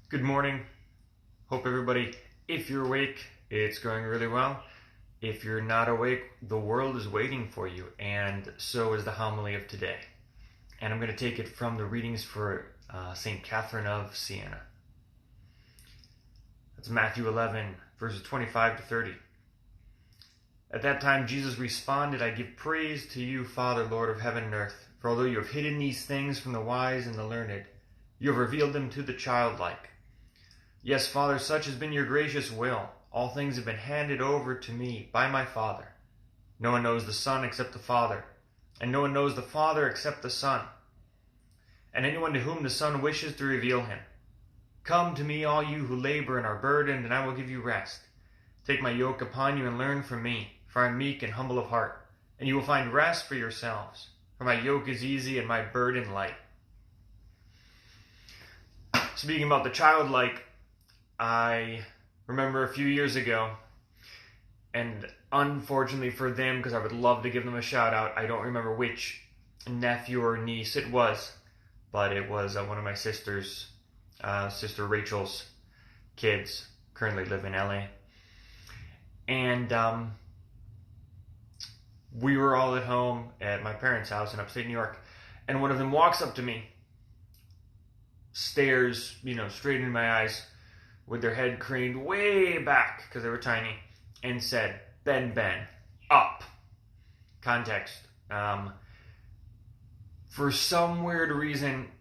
Good morning. Hope everybody, if you're awake, it's going really well. If you're not awake, the world is waiting for you, and so is the homily of today. And I'm going to take it from the readings for St. Catherine of Siena. That's Matthew 11, verses 25 to 30. At that time, Jesus responded, "I give praise to you, Father, Lord of heaven and earth, for although you have hidden these things from the wise and the learned, you have revealed them to the childlike. Yes, Father, such has been your gracious will. All things have been handed over to me by my Father. No one knows the Son except the Father, and no one knows the Father except the Son, and anyone to whom the Son wishes to reveal him. Come to me, all you who labor and are burdened, and I will give you rest. Take my yoke upon you and learn from me, for I am meek and humble of heart, and you will find rest for yourselves. For my yoke is easy and my burden light." Speaking about the childlike, I remember a few years ago, and unfortunately for them, because I would love to give them a shout out, I don't remember which nephew or niece it was, but it was one of my sister's, sister Rachel's kids, currently live in LA. And we were all at home at my parents' house in upstate New York, and one of them walks up to me, stares, straight into my eyes, with their head craned way back, because they were tiny, and said, Ben, up." Context. For some weird reason,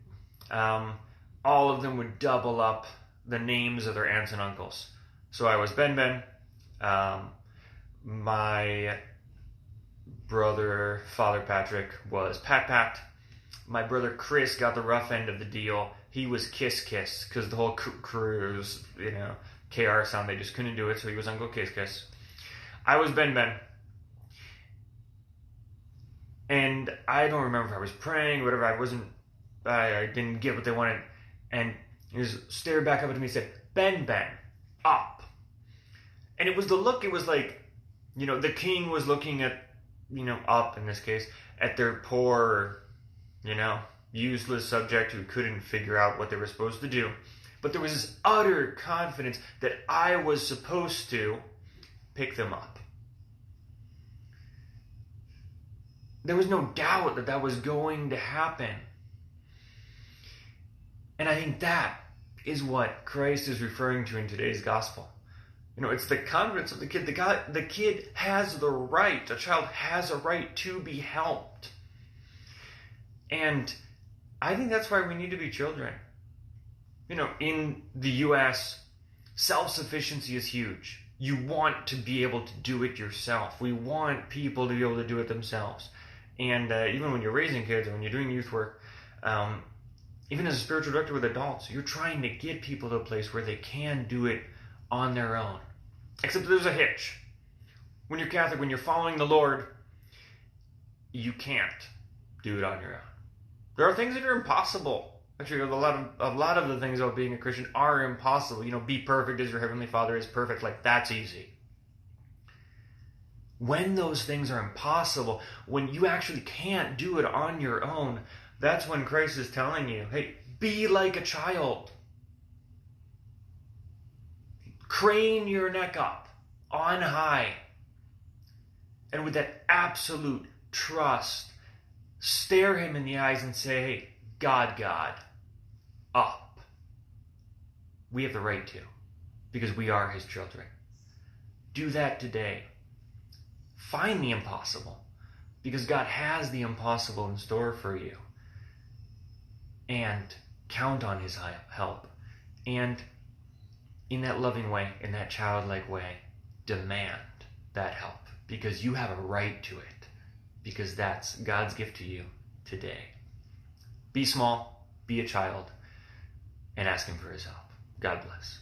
all of them would double up the names of their aunts and uncles. So I was Ben. My brother, Father Patrick, was Pat. My brother Chris got the rough end of the deal. He was Kiss, because the whole crew was, KR sound. They just couldn't do it, so he was Uncle Kiss. I was Ben. And I don't remember if I was praying or whatever. I didn't get what they wanted. And he just stared back up at me and said, Ben, up. And it was the look, it was like, the king was looking at, up in this case, at their poor, useless subject who couldn't figure out what they were supposed to do. But there was this utter confidence that I was supposed to pick them up. There was no doubt that that was going to happen. And I think that is what Christ is referring to in today's gospel. It's the confidence of the kid. The kid has the right, a child has a right to be helped. And I think that's why we need to be children. In the U.S., self-sufficiency is huge. You want to be able to do it yourself. We want people to be able to do it themselves. And even when you're raising kids or when you're doing youth work, even as a spiritual director with adults, you're trying to get people to a place where they can do it on their own. Except there's a hitch. When you're Catholic, when you're following the Lord, you can't do it on your own. There are things that are impossible. Actually, a lot of the things about being a Christian are impossible. Be perfect as your Heavenly Father is perfect. Like, that's easy. When those things are impossible, when you actually can't do it on your own, that's when Christ is telling you, hey, be like a child. Crane your neck up on high. And with that absolute trust, stare him in the eyes and say, hey, God, up. We have the right to, because we are his children. Do that today. Find the impossible, because God has the impossible in store for you. And count on his help. And in that loving way, in that childlike way, demand that help, because you have a right to it, because that's God's gift to you today. Be small, be a child, and ask him for his help. God bless.